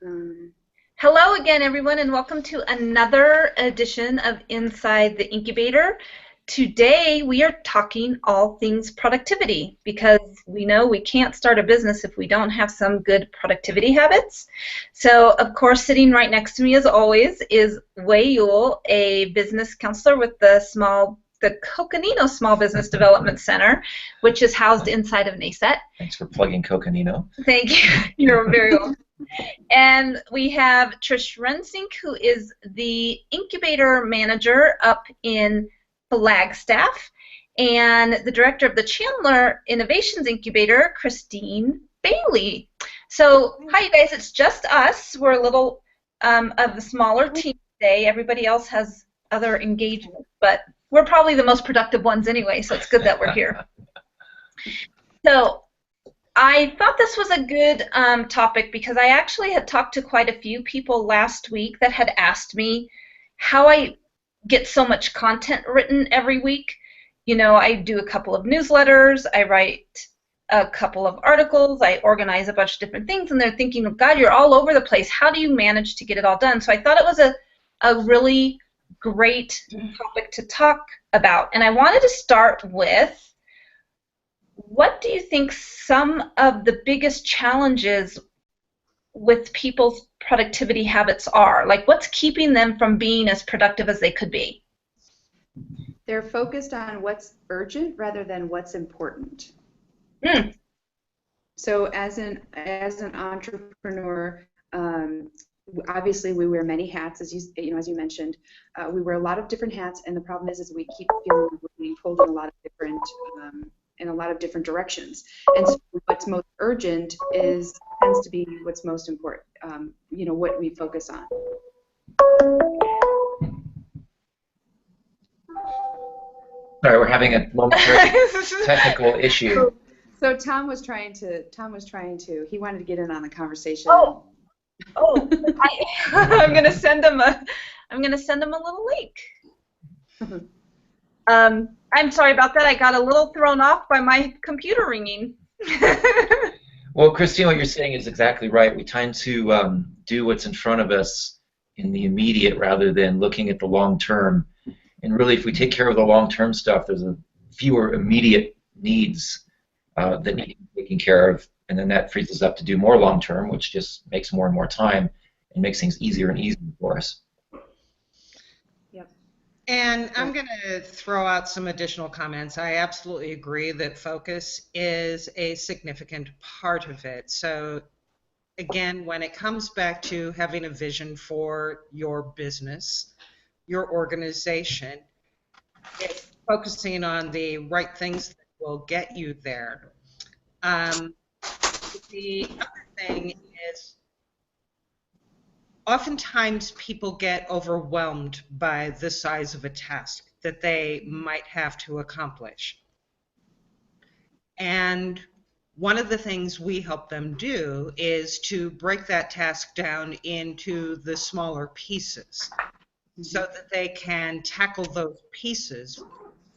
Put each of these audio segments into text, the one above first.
Um, Hello again, everyone, and welcome to another edition of Inside the Incubator. Today, we are talking all things productivity because we know we can't start a business if we don't have some good productivity habits. So, of course, sitting right next to me, as always, is Wei Yule, a business counselor with the Coconino Small Business Development Center, which is housed inside of NASET. Thanks for plugging Coconino. Thank you. You're very welcome. And we have Trish Rensink, who is the incubator manager up in Flagstaff, and the director of the Chandler Innovations Incubator, Christine Bailey. So, hi, you guys. It's just us. We're a little of a smaller team today. Everybody else has other engagements, but we're probably the most productive ones anyway, so it's good that we're here. So, I thought this was a good topic because I actually had talked to quite a few people last week that had asked me how I get so much content written every week. You know, I do a couple of newsletters, I write a couple of articles, I organize a bunch of different things, and they're thinking, oh, God, you're all over the place. How do you manage to get it all done? So I thought it was a really great topic to talk about. And I wanted to start with, what do you think some of the biggest challenges with people's productivity habits are? Like, what's keeping them from being as productive as they could be? they're focused on what's urgent rather than what's important. Mm. So as an entrepreneur, obviously we wear many hats, as you mentioned. We wear a lot of different hats, and the problem is we keep feeling like we're being pulled in a lot of different directions. And so what's most urgent tends to be what's most important. What we focus on. Sorry, we're having a momentary technical issue. So Tom was trying to, he wanted to get in on the conversation. Oh, I'm gonna send him a little link. I'm sorry about that. I got a little thrown off by my computer ringing. Well, Christine, what you're saying is exactly right. We tend to do what's in front of us in the immediate rather than looking at the long term. And really, if we take care of the long-term stuff, there's fewer immediate needs that need to be taken care of, and then that frees us up to do more long-term, which just makes more and more time and makes things easier and easier for us. Yep. And I'm going to throw out some additional comments. I absolutely agree that focus is a significant part of it. So again, when it comes back to having a vision for your business, your organization, it's focusing on the right things that will get you there. The other thing is, oftentimes people get overwhelmed by the size of a task that they might have to accomplish. And one of the things we help them do is to break that task down into the smaller pieces so that they can tackle those pieces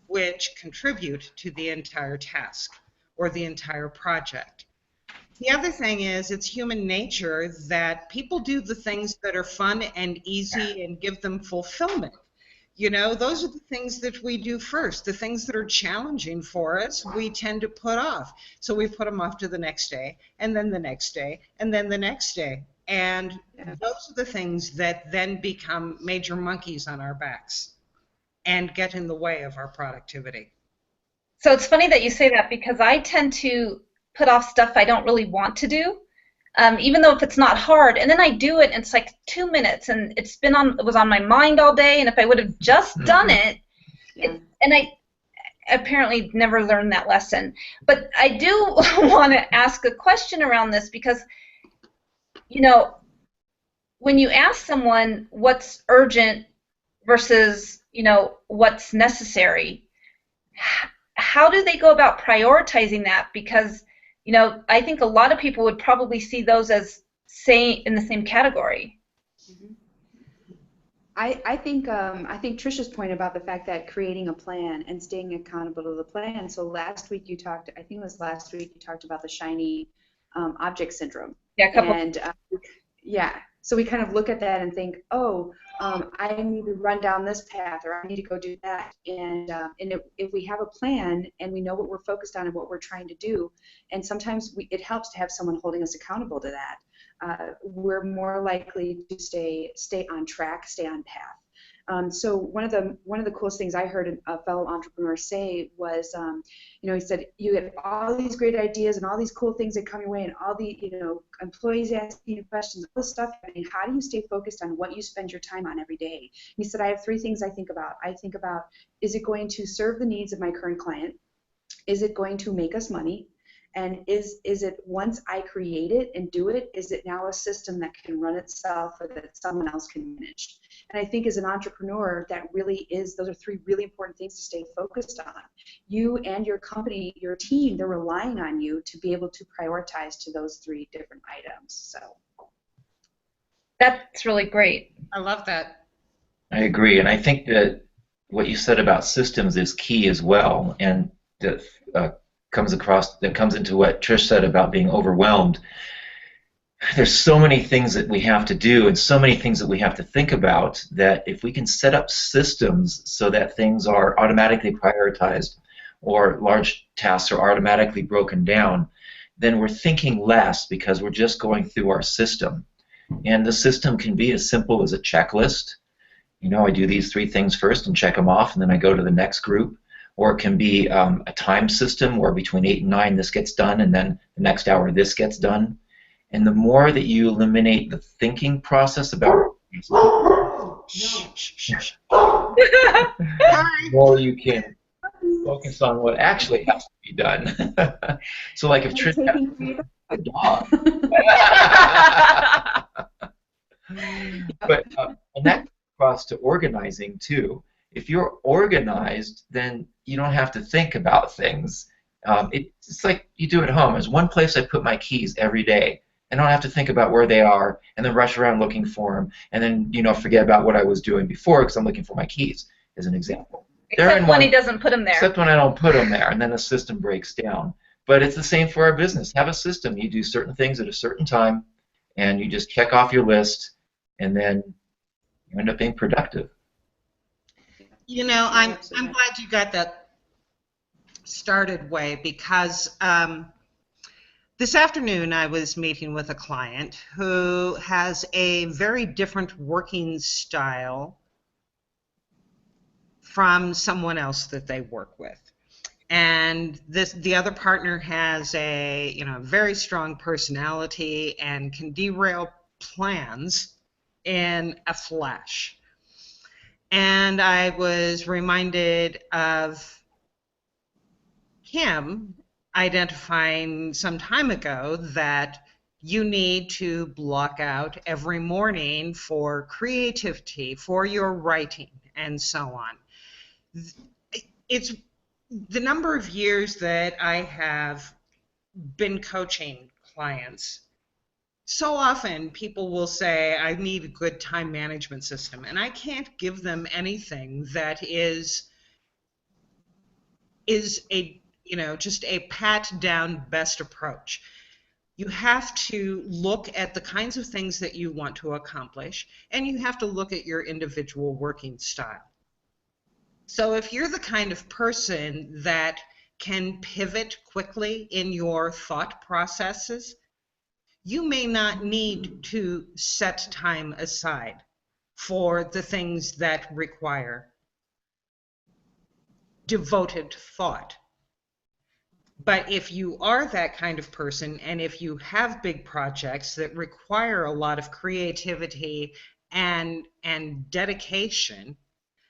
which contribute to the entire task or the entire project. The other thing is, it's human nature that people do the things that are fun and easy and give them fulfillment. You know, those are the things that we do first. The things that are challenging for us, we tend to put off. So we put them off to the next day, and then the next day, and then the next day. And those are the things that then become major monkeys on our backs and get in the way of our productivity. So it's funny that you say that because I tend to put off stuff I don't really want to do, even though if it's not hard, and then I do it, and it's like 2 minutes, and it was on my mind all day, and if I would have just done it, and I apparently never learned that lesson. But I do want to ask a question around this because, you know, when you ask someone what's urgent versus, what's necessary, how do they go about prioritizing that? Because, I think a lot of people would probably see those as in the same category. Mm-hmm. I think Trisha's point about the fact that creating a plan and staying accountable to the plan. So last week I think it was last week you talked about the shiny object syndrome. Yeah, a couple. And Yeah. So we kind of look at that and think, oh, I need to run down this path, or I need to go do that. And if we have a plan and we know what we're focused on and what we're trying to do, and sometimes it helps to have someone holding us accountable to that, we're more likely to stay on track, stay on path. So one of the coolest things I heard a fellow entrepreneur say was, he said, you get all these great ideas and all these cool things that come your way, and all the employees asking you questions, all this stuff. I mean, how do you stay focused on what you spend your time on every day? He said, I have three things I think about. I think about, is it going to serve the needs of my current client? Is it going to make us money? And is it, once I create it and do it, is it now a system that can run itself or that someone else can manage? And I think as an entrepreneur, those are three really important things to stay focused on. You and your company, your team, they're relying on you to be able to prioritize to those three different items. So that's really great. I love that. I agree, and I think that what you said about systems is key as well, and that comes into what Trish said about being overwhelmed. There's so many things that we have to do and so many things that we have to think about that if we can set up systems so that things are automatically prioritized or large tasks are automatically broken down, then we're thinking less because we're just going through our system. And the system can be as simple as a checklist. I do these three things first and check them off, and then I go to the next group. Or it can be a time system where between 8 and 9 this gets done, and then the next hour this gets done. And the more that you eliminate the thinking process about the more you can focus on what actually has to be done. So like if Trish has a dog. But and that comes across to organizing too. If you're organized, then you don't have to think about things. It's like you do at home. There's one place I put my keys every day. I don't have to think about where they are and then rush around looking for them and then forget about what I was doing before because I'm looking for my keys, as an example. Except when he doesn't put them there. Except when I don't put them there, and then the system breaks down. But it's the same for our business. Have a system. You do certain things at a certain time, and you just check off your list, and then you end up being productive. I'm glad you got that started, Way, because this afternoon I was meeting with a client who has a very different working style from someone else that they work with. And the other partner has a very strong personality and can derail plans in a flash. And I was reminded of him identifying some time ago that you need to block out every morning for creativity, for your writing, and so on. It's the number of years that I have been coaching clients. So often people will say, I need a good time management system, and I can't give them anything that is a just a pat down best approach. You have to look at the kinds of things that you want to accomplish, and you have to look at your individual working style. So if you're the kind of person that can pivot quickly in your thought processes, you may not need to set time aside for the things that require devoted thought. But if you are that kind of person, and if you have big projects that require a lot of creativity and dedication,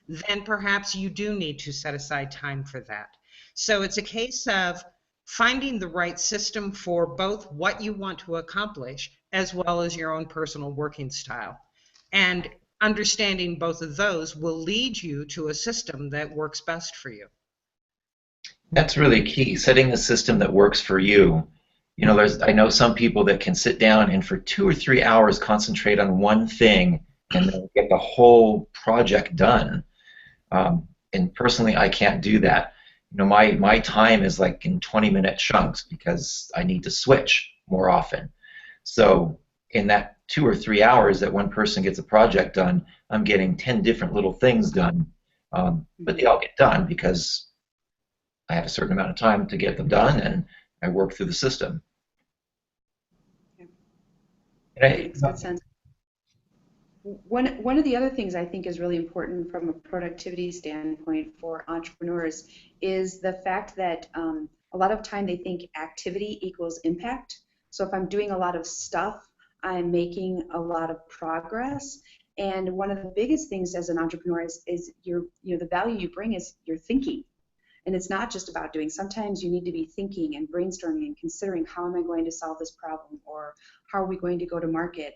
then perhaps you do need to set aside time for that. So it's a case of finding the right system for both what you want to accomplish as well as your own personal working style. And understanding both of those will lead you to a system that works best for you. That's really key, setting the system that works for you. I know some people that can sit down and for 2 or 3 hours concentrate on one thing and then get the whole project done. And personally, I can't do that. My time is like in 20-minute chunks because I need to switch more often. So in that 2 or 3 hours that one person gets a project done, I'm getting 10 different little things done. But they all get done because I have a certain amount of time to get them done, and I work through the system. Yeah. Makes good sense. One of the other things I think is really important from a productivity standpoint for entrepreneurs is the fact that a lot of time they think activity equals impact. So if I'm doing a lot of stuff, I'm making a lot of progress. And one of the biggest things as an entrepreneur is the value you bring is your thinking. And it's not just about doing. Sometimes you need to be thinking and brainstorming and considering, how am I going to solve this problem, or how are we going to go to market?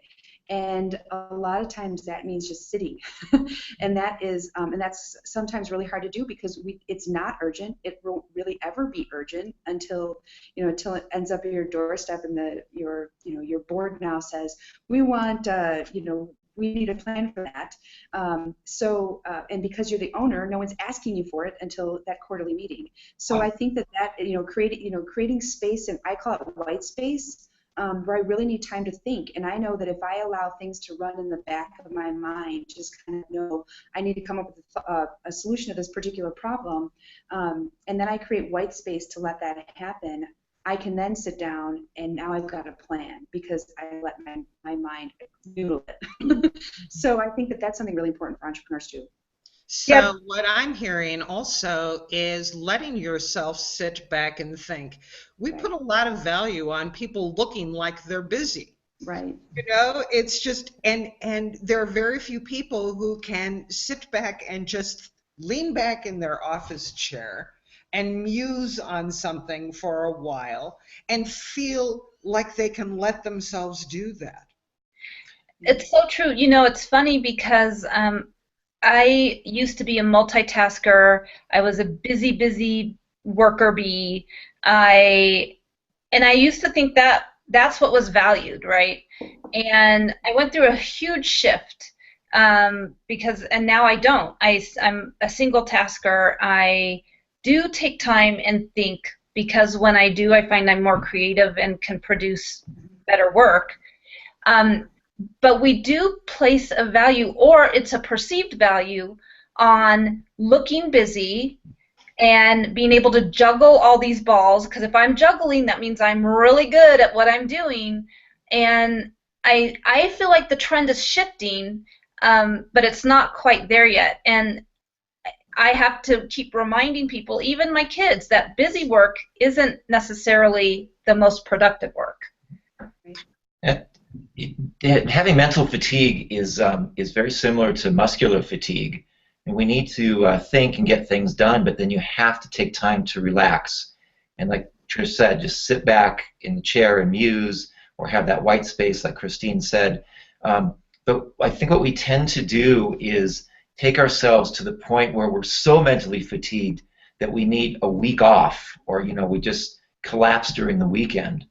And a lot of times that means just sitting, and that's sometimes really hard to do because it's not urgent. It won't really ever be urgent until it ends up at your doorstep, and your board now says, we want we need a plan for that. And because you're the owner, no one's asking you for it until that quarterly meeting. So I think that creating space, and I call it white space, where I really need time to think. And I know that if I allow things to run in the back of my mind, just kind of know I need to come up with a solution to this particular problem, and then I create white space to let that happen, I can then sit down and now I've got a plan because I let my mind noodle it. So I think that that's something really important for entrepreneurs too. So what I'm hearing also is letting yourself sit back and think. We put a lot of value on people looking like they're busy. Right. It's just, and there are very few people who can sit back and just lean back in their office chair and muse on something for a while and feel like they can let themselves do that. It's so true. It's funny because I used to be a multitasker. I was a busy worker bee. I used to think that that's what was valued, right? And I went through a huge shift and now I don't. I'm a single tasker. I do take time and think, because when I do, I find I'm more creative and can produce better work. But we do place a value, or it's a perceived value, on looking busy and being able to juggle all these balls, because if I'm juggling, that means I'm really good at what I'm doing. And I feel like the trend is shifting, but it's not quite there yet. And I have to keep reminding people, even my kids, that busy work isn't necessarily the most productive work. Having mental fatigue is very similar to muscular fatigue, and we need to think and get things done, but then you have to take time to relax. And like Trish said, just sit back in the chair and muse, or have that white space like Christine said. But I think what we tend to do is take ourselves to the point where we're so mentally fatigued that we need a week off, or we just collapse during the weekend.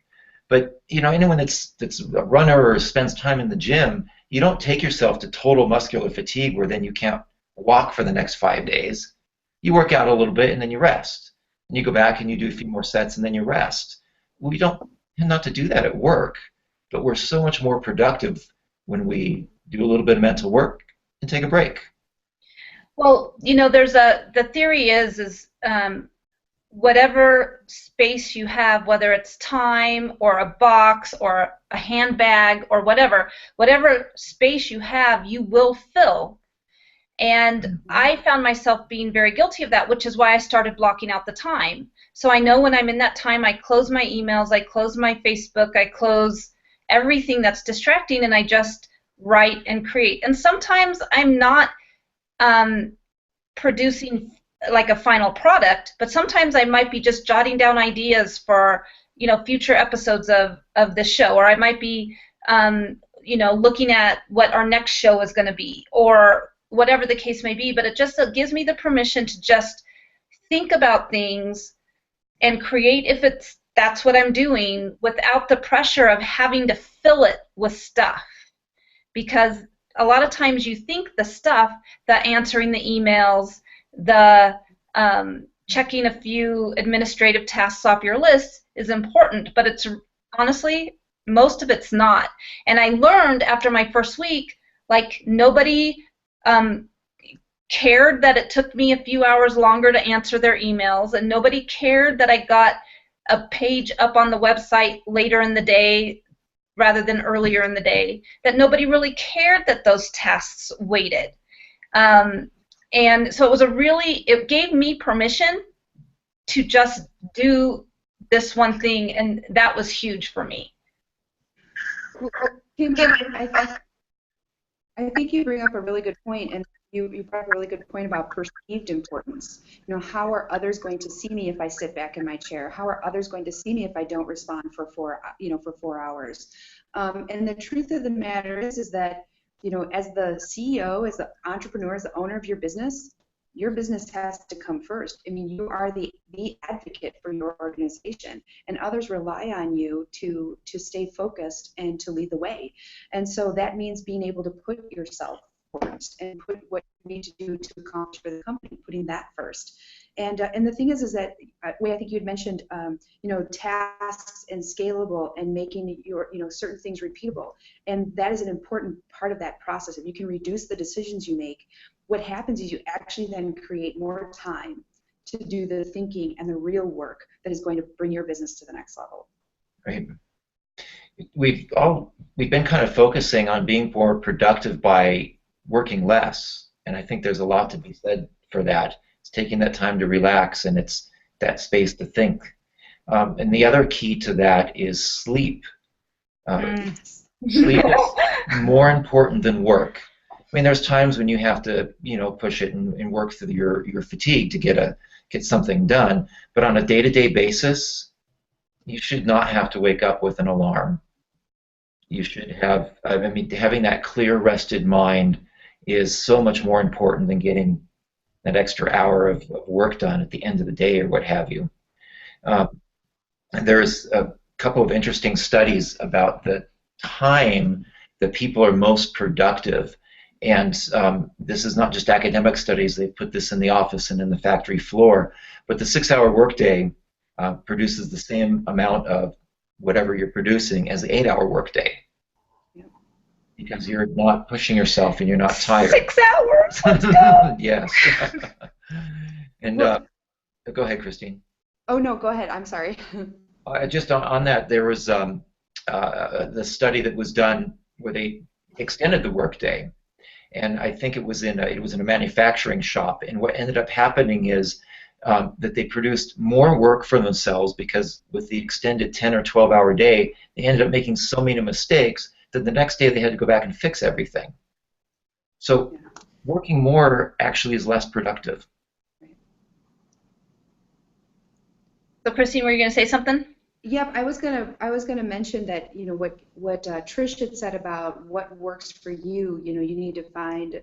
But anyone that's a runner or spends time in the gym, you don't take yourself to total muscular fatigue where then you can't walk for the next 5 days. You work out a little bit and then you rest, and you go back and you do a few more sets and then you rest. We don't tend not to do that at work, but we're so much more productive when we do a little bit of mental work and take a break. Well, the theory is whatever space you have, whether it's time or a box or a handbag or whatever space you have, you will fill. And I found myself being very guilty of that, which is why I started blocking out the time. So I know when I'm in that time, I close my emails, I close my Facebook, I close everything that's distracting, and I just write and create. And sometimes I'm not producing like a final product, but sometimes I might be just jotting down ideas for future episodes of the show, or I might be looking at what our next show is going to be, or whatever the case may be. But it just gives me the permission to just think about things and create, if that's what I'm doing, without the pressure of having to fill it with stuff. Because a lot of times you think the stuff, the answering the emails, the checking a few administrative tasks off your list is important, but it's honestly most of it's not. And I learned after my first week, like nobody cared that it took me a few hours longer to answer their emails, and nobody cared that I got a page up on the website later in the day rather than earlier in the day, that nobody really cared that those tasks waited. And so it gave me permission to just do this one thing, and that was huge for me. Kim, I think you bring up a really good point, and you brought up a really good point about perceived importance. You know, how are others going to see me if I sit back in my chair? How are others going to see me if I don't respond for 4 hours? And the truth of the matter is that, you know, as the CEO, as the entrepreneur, as the owner of your business has to come first. I mean, you are the advocate for your organization, and others rely on you to stay focused and to lead the way. And so that means being able to put yourself first and put what you need to do to accomplish for the company, putting that first. And the thing is that Wei, I think you had mentioned, you know, tasks and scalable and making your, you know, certain things repeatable. And that is an important part of that process. If you can reduce the decisions you make, what happens is you actually then create more time to do the thinking and the real work that is going to bring your business to the next level. Right. We've been kind of focusing on being more productive by working less, and I think there's a lot to be said for that. It's taking that time to relax, and it's that space to think. And the other key to that is sleep. Sleep is more important than work. I mean, there's times when you have to, you know, push it and work through your fatigue to get something done. But on a day-to-day basis, you should not have to wake up with an alarm. You should have, I mean, having that clear, rested mind is so much more important than getting that extra hour of work done at the end of the day or what have you. And there's a couple of interesting studies about the time that people are most productive. And this is not just academic studies. They put this in the office and in the factory floor. But the 6-hour workday produces the same amount of whatever you're producing as the 8-hour workday. Because you're not pushing yourself and you're not tired. 6 hours? Let's go! Yes. And go ahead, Christine. Oh, no, go ahead. I'm sorry. Just on that, there was the study that was done where they extended the workday. And I think it was in a manufacturing shop. And what ended up happening is that they produced more work for themselves because with the extended 10 or 12-hour day, they ended up making so many mistakes that the next day they had to go back and fix everything. So working more actually is less productive. So Christine, were you going to say something? Yep, I was gonna mention that, you know, what Trish had said about what works for you. You know, you need to find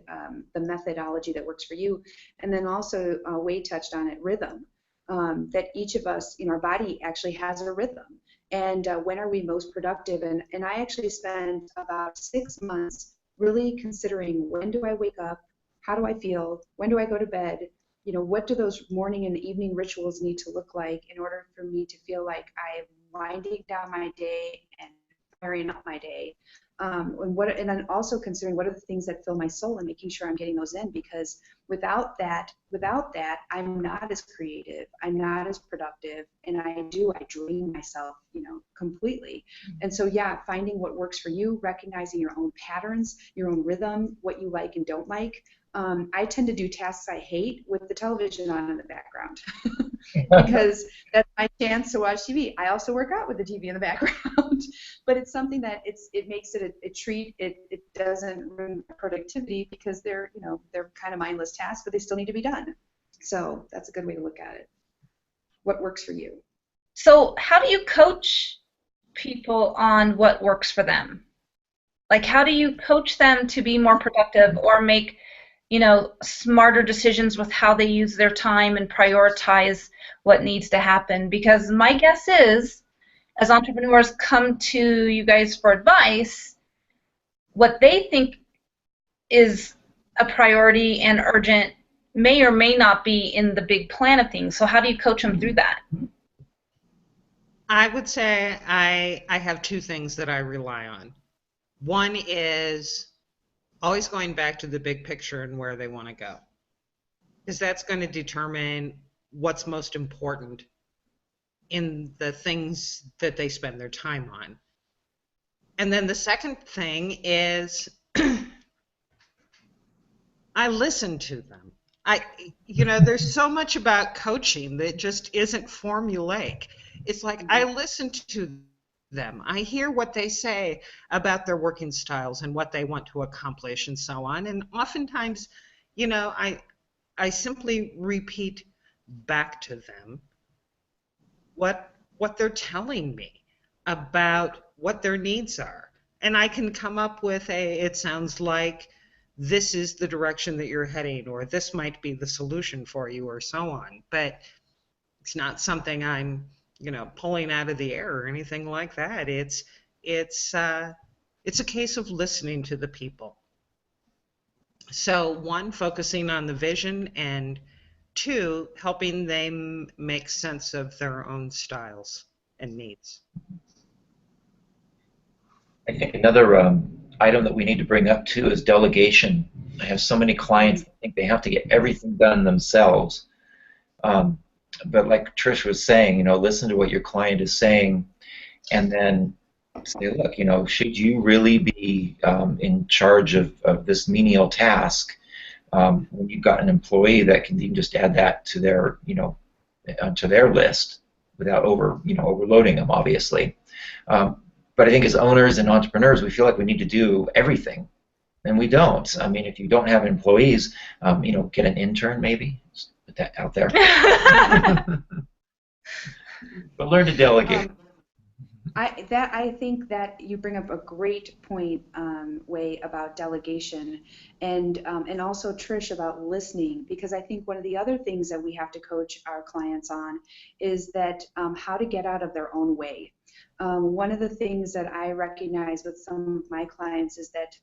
the methodology that works for you, and then also Wade touched on it, rhythm. That each of us, you know, our body actually has a rhythm, and when are we most productive? And I actually spent about 6 months really considering, when do I wake up, how do I feel, when do I go to bed. You know, what do those morning and evening rituals need to look like in order for me to feel like I'm winding down my day and firing up my day? And then also considering what are the things that fill my soul and making sure I'm getting those in, because without that, I'm not as creative, I'm not as productive, and I drain myself, you know, completely. And so, yeah, finding what works for you, recognizing your own patterns, your own rhythm, what you like and don't like. I tend to do tasks I hate with the television on in the background because that's my chance to watch TV. I also work out with the TV in the background, but it's something that it makes it a treat. It doesn't ruin productivity because they're kind of mindless tasks, but they still need to be done. So that's a good way to look at it. What works for you? So how do you coach people on what works for them? Like, how do you coach them to be more productive or make, you know, smarter decisions with how they use their time and prioritize what needs to happen? Because my guess is, as entrepreneurs come to you guys for advice, what they think is a priority and urgent may or may not be in the big plan of things. So how do you coach them through that? I would say I have two things that I rely on. One is always going back to the big picture and where they want to go, because that's going to determine what's most important in the things that they spend their time on. And then the second thing is I listen to them. There's so much about coaching that just isn't formulaic. It's like I listen to them. I hear what they say about their working styles and what they want to accomplish and so on. And oftentimes, I simply repeat back to them what they're telling me about what their needs are. And I can come up with it sounds like this is the direction that you're heading, or this might be the solution for you, or so on. But it's not something I'm, pulling out of the air or anything like that. It's a case of listening to the people. So one, focusing on the vision, and two, helping them make sense of their own styles and needs. I think another item that we need to bring up too is delegation. I have so many clients that think they have to get everything done themselves. But like Trish was saying, listen to what your client is saying, and then say, look, should you really be in charge of this menial task when you've got an employee that can even just add that to their, to their list without overloading them, obviously. But I think as owners and entrepreneurs, we feel like we need to do everything, and we don't. I mean, if you don't have employees, get an intern maybe. Just put that out there. But learn to delegate. I think that you bring up a great point, Wei, about delegation, and also Trish about listening, because I think one of the other things that we have to coach our clients on is that how to get out of their own way. One of the things that I recognize with some of my clients is that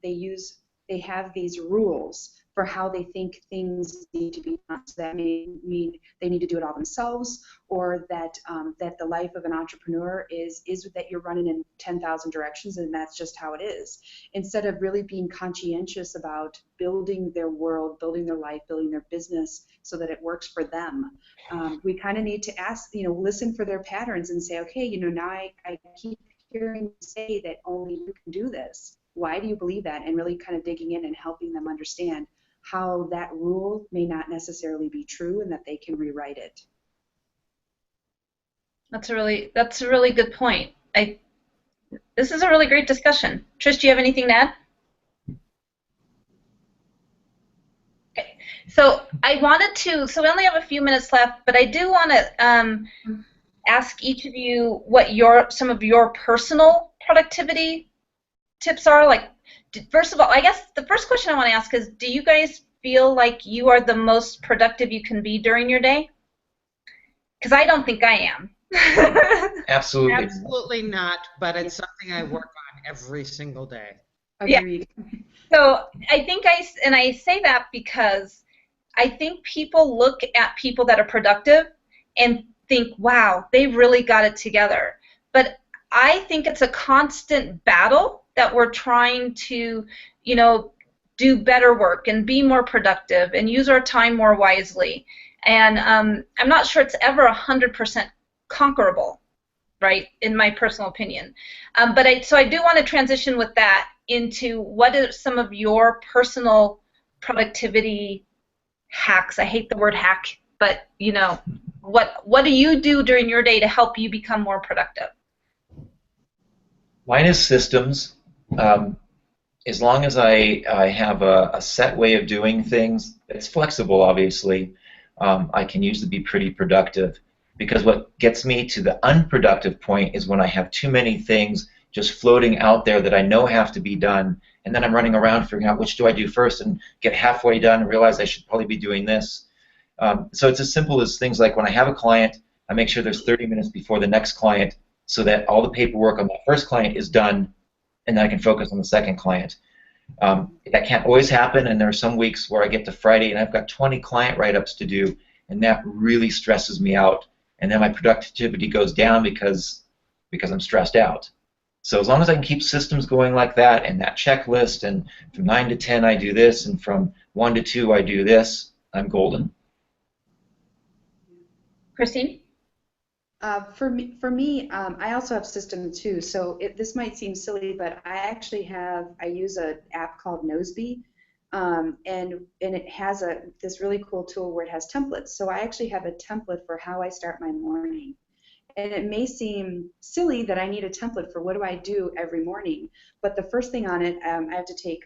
they have these rules for how they think things need to be done. So that may mean they need to do it all themselves, or that that the life of an entrepreneur is that you're running in 10,000 directions and that's just how it is. Instead of really being conscientious about building their world, building their life, building their business so that it works for them, we kind of need to ask, listen for their patterns and say, okay, now I keep hearing you say that only you can do this. Why do you believe that? And really kind of digging in and helping them understand how that rule may not necessarily be true and that they can rewrite it. That's a really good point. This is a really great discussion. Trish, do you have anything to add? Okay. So we only have a few minutes left, but I do want to ask each of you what some of your personal productivity tips are. Like, first of all, I guess the first question I want to ask is, do you guys feel like you are the most productive you can be during your day? Because I don't think I am. Absolutely. Absolutely not, but it's something I work on every single day. Agreed. Yeah. So I think I say that because I think people look at people that are productive and think, wow, they really got it together. But I think it's a constant battle that we're trying to, do better work and be more productive and use our time more wisely. And I'm not sure it's ever 100% conquerable, right, in my personal opinion. So I do want to transition with that into what are some of your personal productivity hacks. I hate the word hack, but, what do you do during your day to help you become more productive? Mine is systems. As long as I have a set way of doing things, it's flexible, obviously, I can usually be pretty productive. Because what gets me to the unproductive point is when I have too many things just floating out there that I know have to be done, and then I'm running around figuring out which do I do first and get halfway done and realize I should probably be doing this. So it's as simple as things like when I have a client, I make sure there's 30 minutes before the next client so that all the paperwork on the first client is done, and then I can focus on the second client. That can't always happen, and there are some weeks where I get to Friday and I've got 20 client write-ups to do, and that really stresses me out. and then my productivity goes down because I'm stressed out. So as long as I can keep systems going like that, and that checklist, and from 9 to 10 I do this, and from 1 to 2 I do this, I'm golden. Christine? For me, I also have system too. So this might seem silly, but I use an app called Noseby, and it has this really cool tool where it has templates. So I actually have a template for how I start my morning. And it may seem silly that I need a template for what do I do every morning, but the first thing on it, I have to take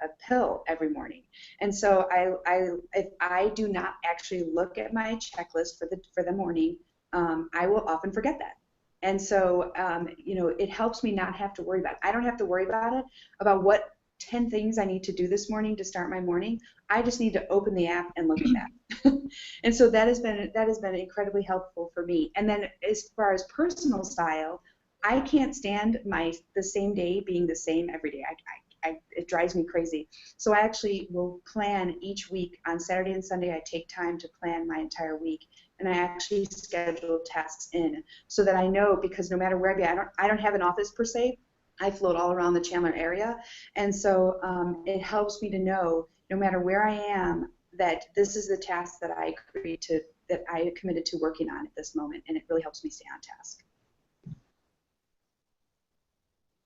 a pill every morning, and so if I do not actually look at my checklist for the morning, I will often forget that. And so it helps me not have to worry about it. I don't have to worry about what 10 things I need to do this morning to start my morning. I just need to open the app and look at that. And so that has been incredibly helpful for me. And then as far as personal style, I can't stand the same day being the same every day. It drives me crazy. So I actually will plan each week. On Saturday and Sunday, I take time to plan my entire week, and I actually schedule tasks in so that I know, because no matter where I be, I don't have an office per se. I float all around the Chandler area, and so it helps me to know, no matter where I am, that this is the task that I committed to working on at this moment, and it really helps me stay on task.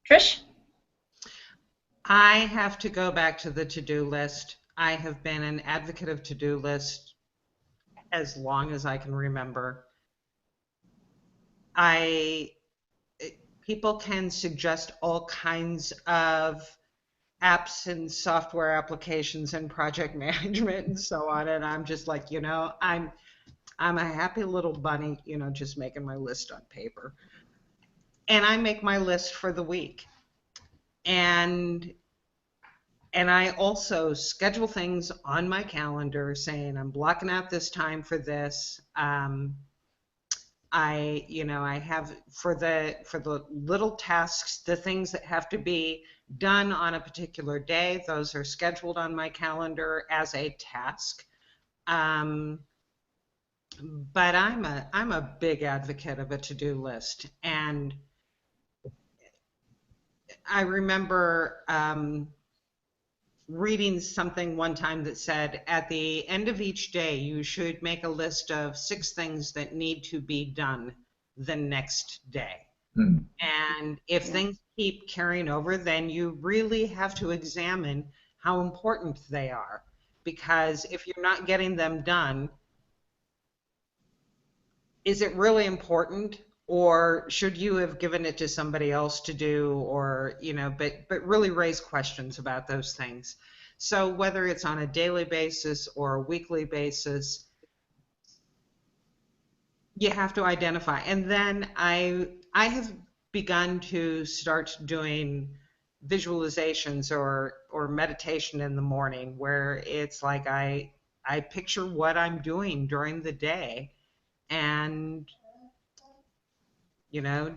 Trish? I have to go back to the to-do list. I have been an advocate of to-do list as long as I can remember. People can suggest all kinds of apps and software applications and project management and so on, and I'm just like, I'm a happy little bunny, just making my list on paper. And I make my list for the week. And I also schedule things on my calendar saying I'm blocking out this time for this. I have for the little tasks, the things that have to be done on a particular day, those are scheduled on my calendar as a task. But I'm a big advocate of a to-do list, and I remember reading something one time that said at the end of each day you should make a list of 6 things that need to be done the next day. And if things keep carrying over, then you really have to examine how important they are, because if you're not getting them done, is it really important, or should you have given it to somebody else to do, or but really raise questions about those things. So whether it's on a daily basis or a weekly basis, you have to identify. And then I have begun to start doing visualizations or meditation in the morning, where it's like I picture what I'm doing during the day, and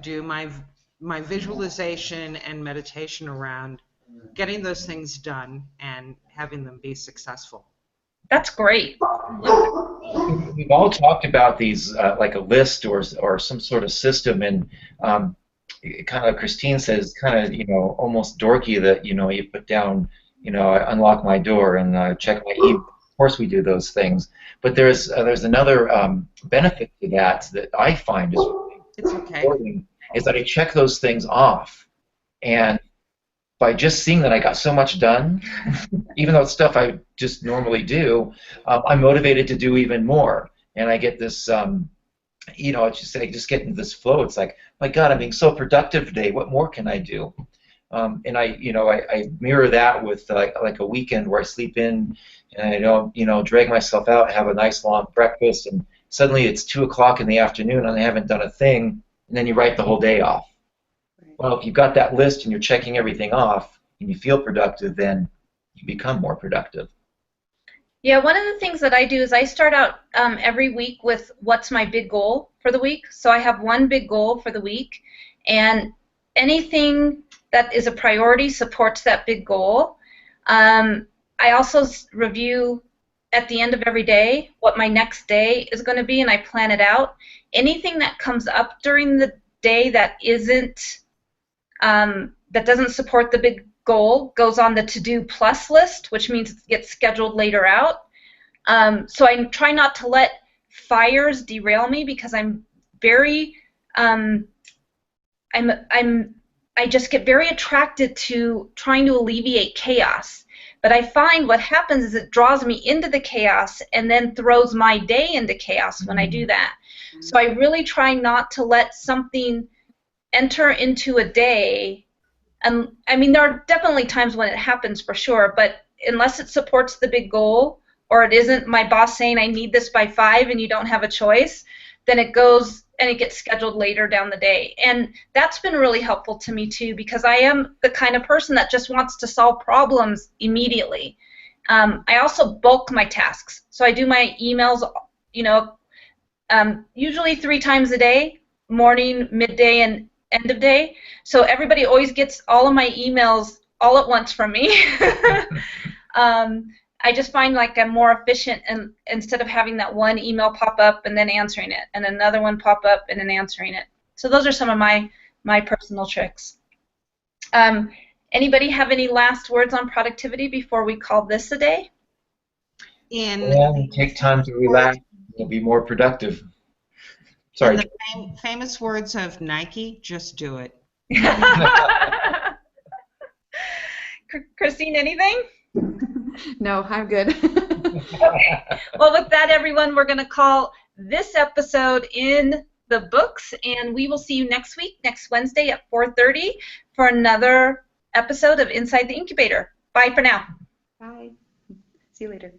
do my visualization and meditation around getting those things done and having them be successful. That's great. We've all talked about these, like a list or some sort of system, and kind of like Christine says, kind of almost dorky that you put down, I unlock my door and check my email. Of course, we do those things, but there's another benefit to that I find is It's okay. important, is that I check those things off, and by just seeing that I got so much done, even though it's stuff I just normally do, I'm motivated to do even more, and I get this, I just get into this flow. It's like, my God, I'm being so productive today. What more can I do? And I mirror that with like a weekend where I sleep in and I don't, drag myself out, have a nice long breakfast, and suddenly it's 2 o'clock in the afternoon and I haven't done a thing, and then you write the whole day off. Well, if you've got that list and you're checking everything off and you feel productive, then you become more productive. Yeah, one of the things that I do is I start out every week with what's my big goal for the week. So I have one big goal for the week, and anything that is a priority supports that big goal. I also review at the end of every day what my next day is going to be, and I plan it out. Anything that comes up during the day that isn't that doesn't support the big goal goes on the to-do plus list, which means it gets scheduled later out. So I try not to let fires derail me, because I'm very I just get very attracted to trying to alleviate chaos. But I find what happens is it draws me into the chaos and then throws my day into chaos when I do that. So I really try not to let something enter into a day. And I mean, there are definitely times when it happens for sure, but unless it supports the big goal, or it isn't my boss saying I need this by 5 and you don't have a choice, then it goes and it gets scheduled later down the day. And that's been really helpful to me too, because I am the kind of person that just wants to solve problems immediately. I also bulk my tasks. So I do my emails, usually 3 times a day, morning, midday, and end of day. So everybody always gets all of my emails all at once from me. I just find like I'm more efficient, and instead of having that one email pop up and then answering it, and another one pop up and then answering it. So those are some of my personal tricks. Anybody have any last words on productivity before we call this a day? Take time to relax. You'll be more productive. Sorry. In the famous words of Nike, just do it. Christine, anything? No, I'm good. Well, with that, everyone, we're going to call this episode in the books, and we will see you next week, next Wednesday at 4:30 for another episode of Inside the Incubator. Bye for now. Bye. See you later.